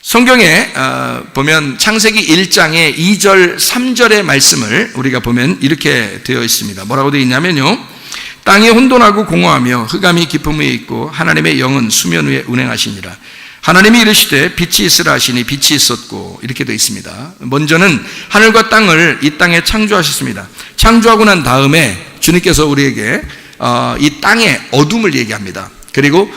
성경에 보면 창세기 1장의 2절 3절의 말씀을 우리가 보면 이렇게 되어 있습니다. 뭐라고 되어 있냐면요, 땅이 혼돈하고 공허하며 흑암이 깊음 위에 있고 하나님의 영은 수면 위에 운행하시니라. 하나님이 이르시되 빛이 있으라 하시니 빛이 있었고, 이렇게 되어 있습니다. 먼저는 하늘과 땅을 이 땅에 창조하셨습니다. 창조하고 난 다음에 주님께서 우리에게 이 땅의 어둠을 얘기합니다. 그리고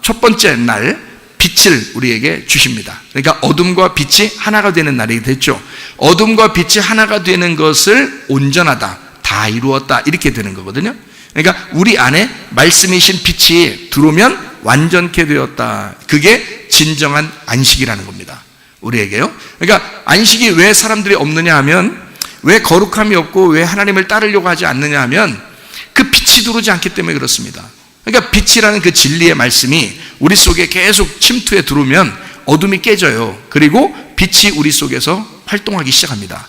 첫 번째 날 빛을 우리에게 주십니다. 그러니까 어둠과 빛이 하나가 되는 날이 됐죠. 어둠과 빛이 하나가 되는 것을 온전하다, 다 이루었다, 이렇게 되는 거거든요. 그러니까 우리 안에 말씀이신 빛이 들어오면 완전케 되었다. 그게 진정한 안식이라는 겁니다, 우리에게요. 그러니까 안식이 왜 사람들이 없느냐 하면, 왜 거룩함이 없고 왜 하나님을 따르려고 하지 않느냐 하면 그 빛이 들어오지 않기 때문에 그렇습니다. 그러니까 빛이라는 그 진리의 말씀이 우리 속에 계속 침투해 들어오면 어둠이 깨져요. 그리고 빛이 우리 속에서 활동하기 시작합니다.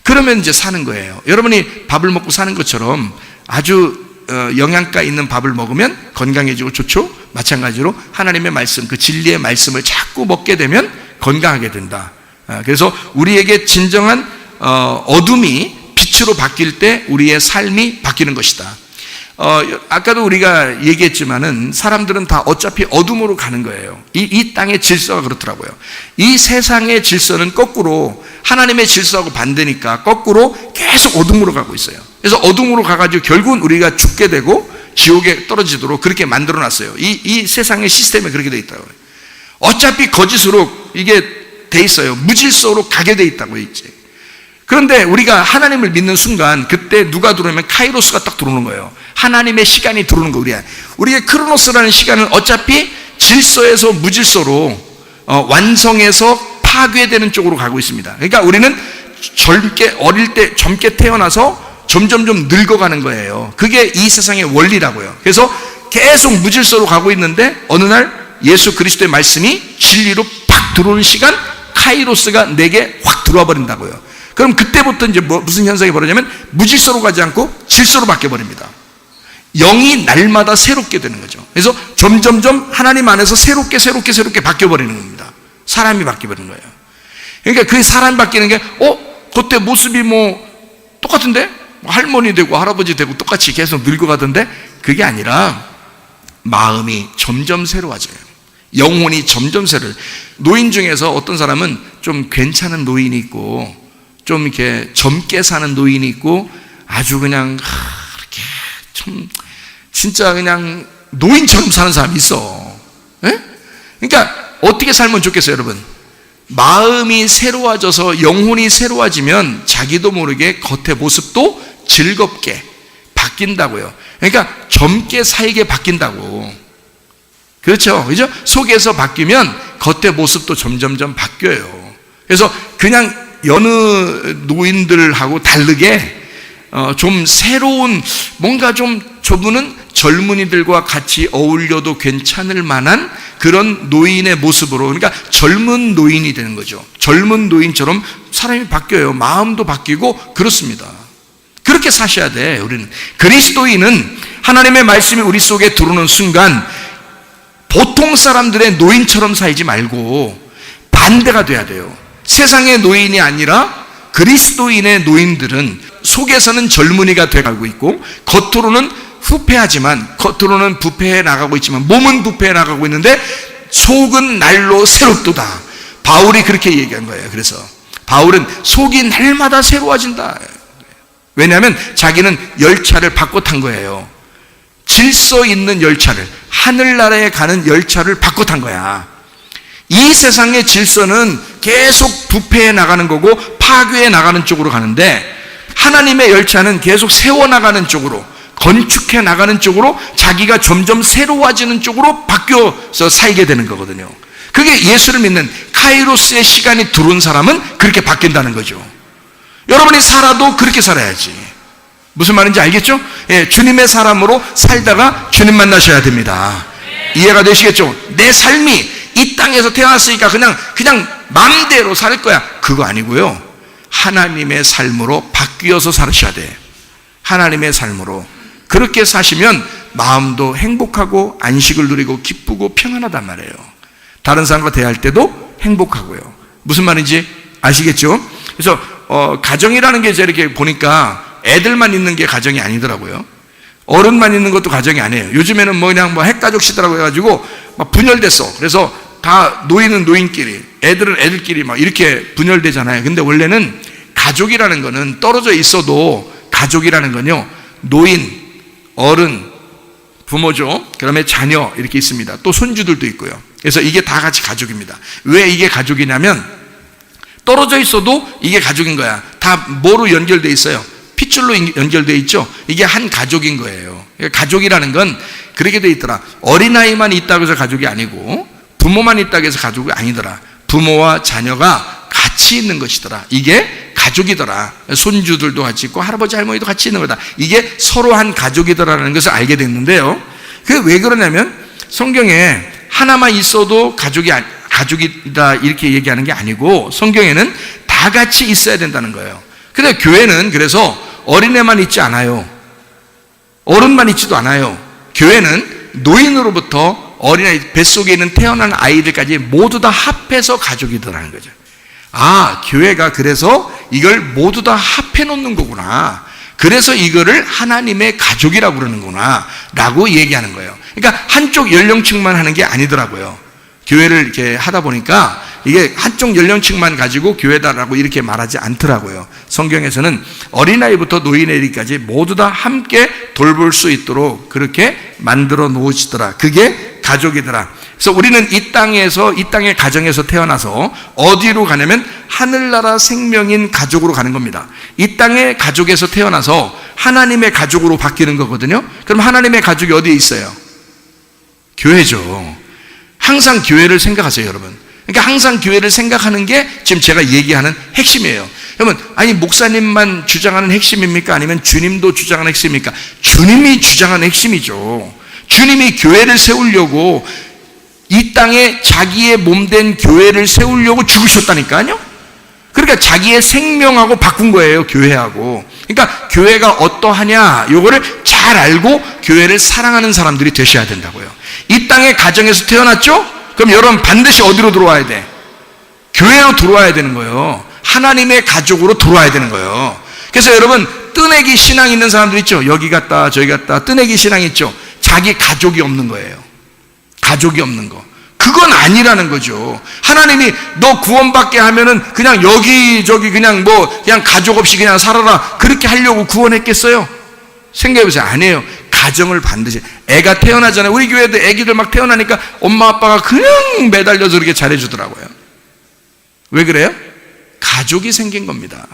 그러면 이제 사는 거예요. 여러분이 밥을 먹고 사는 것처럼 아주 영양가 있는 밥을 먹으면 건강해지고 좋죠. 마찬가지로 하나님의 말씀, 그 진리의 말씀을 자꾸 먹게 되면 건강하게 된다. 그래서 우리에게 진정한 어둠이 빛으로 바뀔 때 우리의 삶이 바뀌는 것이다. 아까도 우리가 얘기했지만은 사람들은 다 어차피 어둠으로 가는 거예요. 이 땅의 질서가 그렇더라고요. 이 세상의 질서는 거꾸로 하나님의 질서하고 반대니까 거꾸로 계속 어둠으로 가고 있어요. 그래서 어둠으로 가가지고 결국은 우리가 죽게 되고 지옥에 떨어지도록 그렇게 만들어 놨어요. 이 세상의 시스템에 그렇게 돼 있다고요. 어차피 거짓으로 이게 돼 있어요. 무질서로 가게 돼 있다고 있지. 그런데 우리가 하나님을 믿는 순간 그때 누가 들어오면 카이로스가 딱 들어오는 거예요. 하나님의 시간이 들어오는 거예요. 우리의 크로노스라는 시간은 어차피 질서에서 무질서로 완성해서 파괴되는 쪽으로 가고 있습니다. 그러니까 우리는 어릴 때 젊게 태어나서 점점 늙어가는 거예요. 그게 이 세상의 원리라고요. 그래서 계속 무질서로 가고 있는데 어느 날 예수 그리스도의 말씀이 진리로 팍 들어오는 시간, 카이로스가 내게 확 들어와 버린다고요. 그럼 그때부터 이제 무슨 현상이 벌어지냐면 무질서로 가지 않고 질서로 바뀌어 버립니다. 영이 날마다 새롭게 되는 거죠. 그래서 점점점 하나님 안에서 새롭게 바뀌어 버리는 겁니다. 사람이 바뀌어 버리는 거예요. 그러니까 그 사람이 바뀌는 게 그때 모습이 똑같은데? 할머니 되고 할아버지 되고 똑같이 계속 늙어가던데? 그게 아니라 마음이 점점 새로워져요. 영혼이 점점 새로워요. 노인 중에서 어떤 사람은 좀 괜찮은 노인이 있고 좀 이렇게 젊게 사는 노인이 있고 아주 그냥 이렇게 참 진짜 그냥 노인처럼 사는 사람이 있어. 에? 그러니까 어떻게 살면 좋겠어요, 여러분? 마음이 새로워져서 영혼이 새로워지면 자기도 모르게 겉의 모습도 즐겁게 바뀐다고요. 그러니까 젊게 살게 바뀐다고. 그렇죠? 그죠? 속에서 바뀌면 겉의 모습도 점점점 바뀌어요. 그래서 그냥 여느 노인들하고 다르게 좀 새로운 뭔가 좀 저분은 젊은이들과 같이 어울려도 괜찮을 만한 그런 노인의 모습으로, 그러니까 젊은 노인이 되는 거죠. 젊은 노인처럼 사람이 바뀌어요. 마음도 바뀌고 그렇습니다. 그렇게 사셔야 돼. 우리는 그리스도인은 하나님의 말씀이 우리 속에 들어오는 순간 보통 사람들의 노인처럼 살지 말고 반대가 돼야 돼요. 세상의 노인이 아니라 그리스도인의 노인들은 속에서는 젊은이가 돼가고 있고 겉으로는 후패하지만, 겉으로는 부패해 나가고 있지만 몸은 부패해 나가고 있는데 속은 날로 새롭도다. 바울이 그렇게 얘기한 거예요. 그래서 바울은 속이 날마다 새로워진다. 왜냐하면 자기는 열차를 바꿔 탄 거예요. 질서 있는 열차를, 하늘나라에 가는 열차를 바꿔 탄 거야. 이 세상의 질서는 계속 부패해 나가는 거고 파괴해 나가는 쪽으로 가는데 하나님의 열차는 계속 세워나가는 쪽으로, 건축해 나가는 쪽으로, 자기가 점점 새로워지는 쪽으로 바뀌어서 살게 되는 거거든요. 그게 예수를 믿는 카이로스의 시간이 들어온 사람은 그렇게 바뀐다는 거죠. 여러분이 살아도 그렇게 살아야지. 무슨 말인지 알겠죠? 예, 주님의 사람으로 살다가 주님 만나셔야 됩니다. 이해가 되시겠죠? 내 삶이 이 땅에서 태어났으니까 그냥 마음대로 살 거야. 그거 아니고요. 하나님의 삶으로 바뀌어서 살으셔야 돼. 하나님의 삶으로. 그렇게 사시면 마음도 행복하고 안식을 누리고 기쁘고 평안하단 말이에요. 다른 사람과 대할 때도 행복하고요. 무슨 말인지 아시겠죠? 그래서 가정이라는 게 이렇게 보니까 애들만 있는 게 가정이 아니더라고요. 어른만 있는 것도 가정이 아니에요. 요즘에는 뭐 그냥 뭐 핵가족 시대라고 해가지고 막 분열됐어. 그래서 다 노인은 노인끼리, 애들은 애들끼리 막 이렇게 분열되잖아요. 근데 원래는 가족이라는 거는 떨어져 있어도 가족이라는 건요, 노인, 어른, 부모죠. 그다음에 자녀 이렇게 있습니다. 또 손주들도 있고요. 그래서 이게 다 같이 가족입니다. 왜 이게 가족이냐면 떨어져 있어도 이게 가족인 거야. 다 뭐로 연결돼 있어요? 핏줄로 연결돼 있죠. 이게 한 가족인 거예요. 그러니까 가족이라는 건 그렇게 돼 있더라. 어린아이만 있다고 해서 가족이 아니고 부모만 있다고 해서 가족이 아니더라. 부모와 자녀가 같이 있는 것이더라. 이게 가족이더라. 손주들도 같이 있고 할아버지 할머니도 같이 있는 거다. 이게 서로 한 가족이더라는 것을 알게 됐는데요. 그게 왜 그러냐면 성경에 하나만 있어도 가족이다 이렇게 얘기하는 게 아니고 성경에는 다 같이 있어야 된다는 거예요. 근데 교회는 그래서 어린애만 있지 않아요. 어른만 있지도 않아요. 교회는 노인으로부터 어린아이, 뱃속에 있는 태어난 아이들까지 모두 다 합해서 가족이더라는 거죠. 아, 교회가 그래서 이걸 모두 다 합해 놓는 거구나. 그래서 이거를 하나님의 가족이라고 그러는구나 라고 얘기하는 거예요. 그러니까 한쪽 연령층만 하는 게 아니더라고요. 교회를 이렇게 하다 보니까 이게 한쪽 연령층만 가지고 교회다라고 이렇게 말하지 않더라고요. 성경에서는 어린아이부터 노인에게까지 모두 다 함께 돌볼 수 있도록 그렇게 만들어 놓으시더라. 그게 가족이더라. 그래서 우리는 이 땅의 가정에서 태어나서 어디로 가냐면 하늘나라 생명인 가족으로 가는 겁니다. 이 땅의 가족에서 태어나서 하나님의 가족으로 바뀌는 거거든요. 그럼 하나님의 가족이 어디에 있어요? 교회죠. 항상 교회를 생각하세요, 여러분. 그러니까 항상 교회를 생각하는 게 지금 제가 얘기하는 핵심이에요. 여러분, 아니 목사님만 주장하는 핵심입니까? 아니면 주님도 주장하는 핵심입니까? 주님이 주장하는 핵심이죠. 주님이 교회를 세우려고 이 땅에 자기의 몸된 교회를 세우려고 죽으셨다니까요. 그러니까 자기의 생명하고 바꾼 거예요, 교회하고. 그러니까 교회가 어떠하냐 요거를 잘 알고 교회를 사랑하는 사람들이 되셔야 된다고요. 이 땅의 가정에서 태어났죠? 그럼 여러분 반드시 어디로 들어와야 돼? 교회로 들어와야 되는 거예요. 하나님의 가족으로 들어와야 되는 거예요. 그래서 여러분 뜨내기 신앙 있는 사람들 있죠? 여기 갔다 저기 갔다 뜨내기 신앙 있죠? 자기 가족이 없는 거예요. 가족이 없는 거. 그건 아니라는 거죠. 하나님이 너 구원받게 하면은 그냥 여기저기 그냥 그냥 가족 없이 그냥 살아라 그렇게 하려고 구원했겠어요? 생각해보세요. 아니에요. 가정을 반드시. 애가 태어나잖아요. 우리 교회도 애기들 막 태어나니까 엄마 아빠가 그냥 매달려서 그렇게 잘해주더라고요. 왜 그래요? 가족이 생긴 겁니다.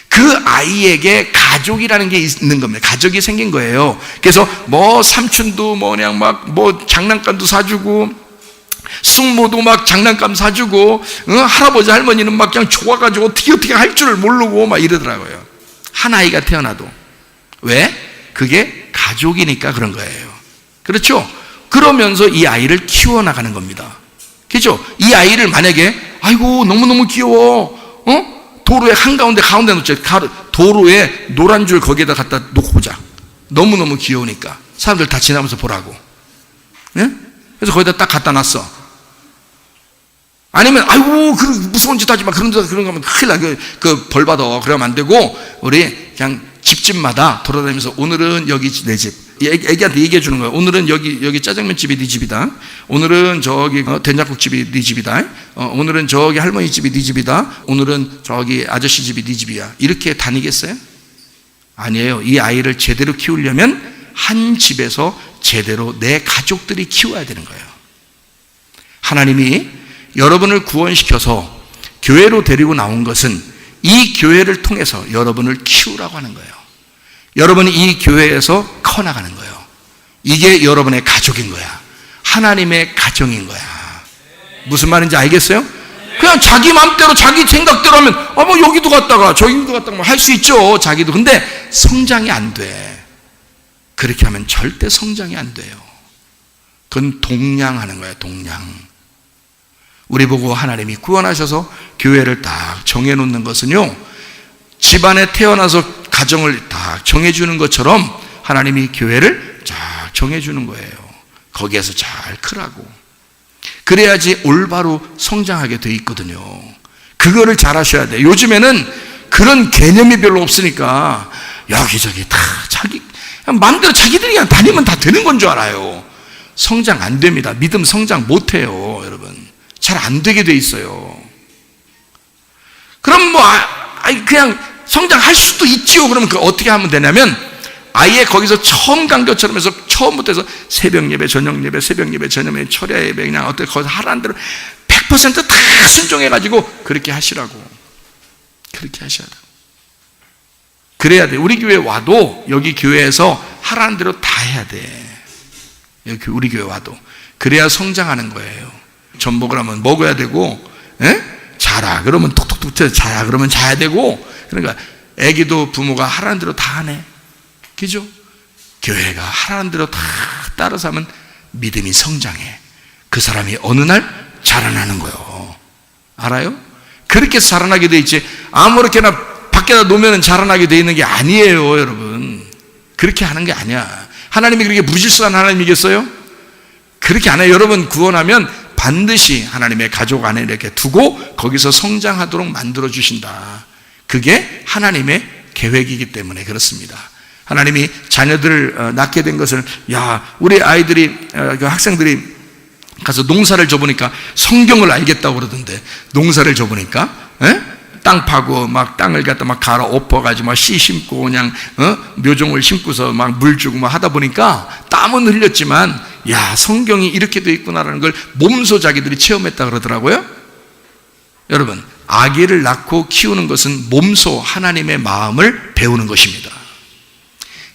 그 아이에게 가족이라는 게 있는 겁니다. 가족이 생긴 거예요. 그래서 삼촌도 그냥 장난감도 사주고 숙모도 막 장난감 사주고 할아버지 할머니는 막 그냥 좋아가지고 어떻게 할 줄을 모르고 막 이러더라고요. 한 아이가 태어나도. 왜? 그게 가족이니까 그런 거예요. 그렇죠? 그러면서 이 아이를 키워나가는 겁니다. 그렇죠? 이 아이를 만약에 아이고 너무너무 귀여워 도로에 가운데 놓자. 도로에 노란 줄 거기에다 갖다 놓고 보자. 너무너무 귀여우니까 사람들 다 지나면서 보라고. 네? 그래서 거기다 딱 갖다 놨어. 아니면 아이고 무서운 짓 하지 마. 그런 거 하면 큰일 나. 그 벌 받아. 그러면 안 되고 우리 그냥 집집마다 돌아다니면서 오늘은 여기 내 집. 애기한테 얘기해 주는 거예요. 오늘은 여기 짜장면 집이 네 집이다. 오늘은 저기 된장국 집이 네 집이다. 오늘은 저기 할머니 집이 네 집이다. 오늘은 저기 아저씨 집이 네 집이야. 이렇게 다니겠어요? 아니에요. 이 아이를 제대로 키우려면 한 집에서 제대로 내 가족들이 키워야 되는 거예요. 하나님이 여러분을 구원시켜서 교회로 데리고 나온 것은 이 교회를 통해서 여러분을 키우라고 하는 거예요. 여러분이 이 교회에서 커나가는 거예요. 이게 여러분의 가족인 거야. 하나님의 가정인 거야. 무슨 말인지 알겠어요? 그냥 자기 마음대로 자기 생각대로 하면 여기도 갔다가 저기도 갔다가 할 수 있죠. 자기도. 근데 성장이 안 돼. 그렇게 하면 절대 성장이 안 돼요. 그건 동량하는 거예요. 동량. 우리 보고 하나님이 구원하셔서 교회를 딱 정해놓는 것은요, 집안에 태어나서 가정을 딱 정해주는 것처럼 하나님이 교회를 쫙 정해주는 거예요. 거기에서 잘 크라고. 그래야지 올바로 성장하게 돼 있거든요. 그거를 잘 하셔야 돼요. 요즘에는 그런 개념이 별로 없으니까 여기저기 다 마음대로 자기들이 그냥 다니면 다 되는 건 줄 알아요. 성장 안 됩니다. 믿음 성장 못 해요, 여러분. 잘 안 되게 돼 있어요. 그럼 그냥 성장할 수도 있지요. 그러면 그 어떻게 하면 되냐면 아예 거기서 처음 강조처럼 해서 처음부터 해서 새벽 예배, 저녁 예배, 새벽 예배, 저녁 예배, 철야 예배 그냥 어떻게 거기서 하라는 대로 100% 다 순종해가지고 그렇게 하시라고. 그렇게 하셔야 돼요. 그래야 돼. 우리 교회 와도 여기 교회에서 하라는 대로 다 해야 돼. 여기 우리 교회 와도. 그래야 성장하는 거예요. 전복을 하면 먹어야 되고, 자라 그러면 톡톡톡 자라 그러면 자야 되고, 그러니까 애기도 부모가 하라는 대로 다 하네. 그죠? 교회가 하라는 대로 다 따라서 하면 믿음이 성장해. 그 사람이 어느 날 자라나는 거예요. 알아요? 그렇게 자라나게 돼 있지 아무렇게나 밖에다 놓으면 자라나게 돼 있는 게 아니에요, 여러분. 그렇게 하는 게 아니야. 하나님이 그렇게 무질서한 하나님이겠어요? 그렇게 안 해요. 여러분 구원하면 반드시 하나님의 가족 안에 이렇게 두고 거기서 성장하도록 만들어 주신다. 그게 하나님의 계획이기 때문에 그렇습니다. 하나님이 자녀들을 낳게 된 것을 우리 아이들이 학생들이 가서 농사를 져보니까 성경을 알겠다고 그러던데, 농사를 져보니까 땅 파고 막 땅을 갖다 막 갈아 엎어가지고 막 씨 심고 그냥 묘종을 심고서 막 물 주고 막 하다 보니까 땀은 흘렸지만 성경이 이렇게 돼 있구나라는 걸 몸소 자기들이 체험했다 그러더라고요. 여러분, 아기를 낳고 키우는 것은 몸소 하나님의 마음을 배우는 것입니다.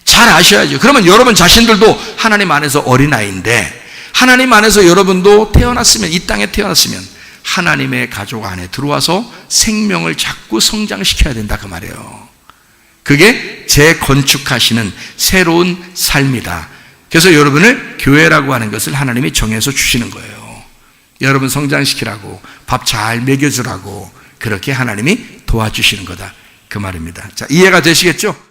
잘 아셔야죠. 그러면 여러분 자신들도 하나님 안에서 어린아이인데, 하나님 안에서 여러분도 태어났으면, 이 땅에 태어났으면 하나님의 가족 안에 들어와서 생명을 자꾸 성장시켜야 된다 그 말이에요. 그게 재건축하시는 새로운 삶이다. 그래서 여러분을 교회라고 하는 것을 하나님이 정해서 주시는 거예요. 여러분 성장시키라고, 밥 잘 먹여주라고, 그렇게 하나님이 도와주시는 거다 그 말입니다. 자, 이해가 되시겠죠?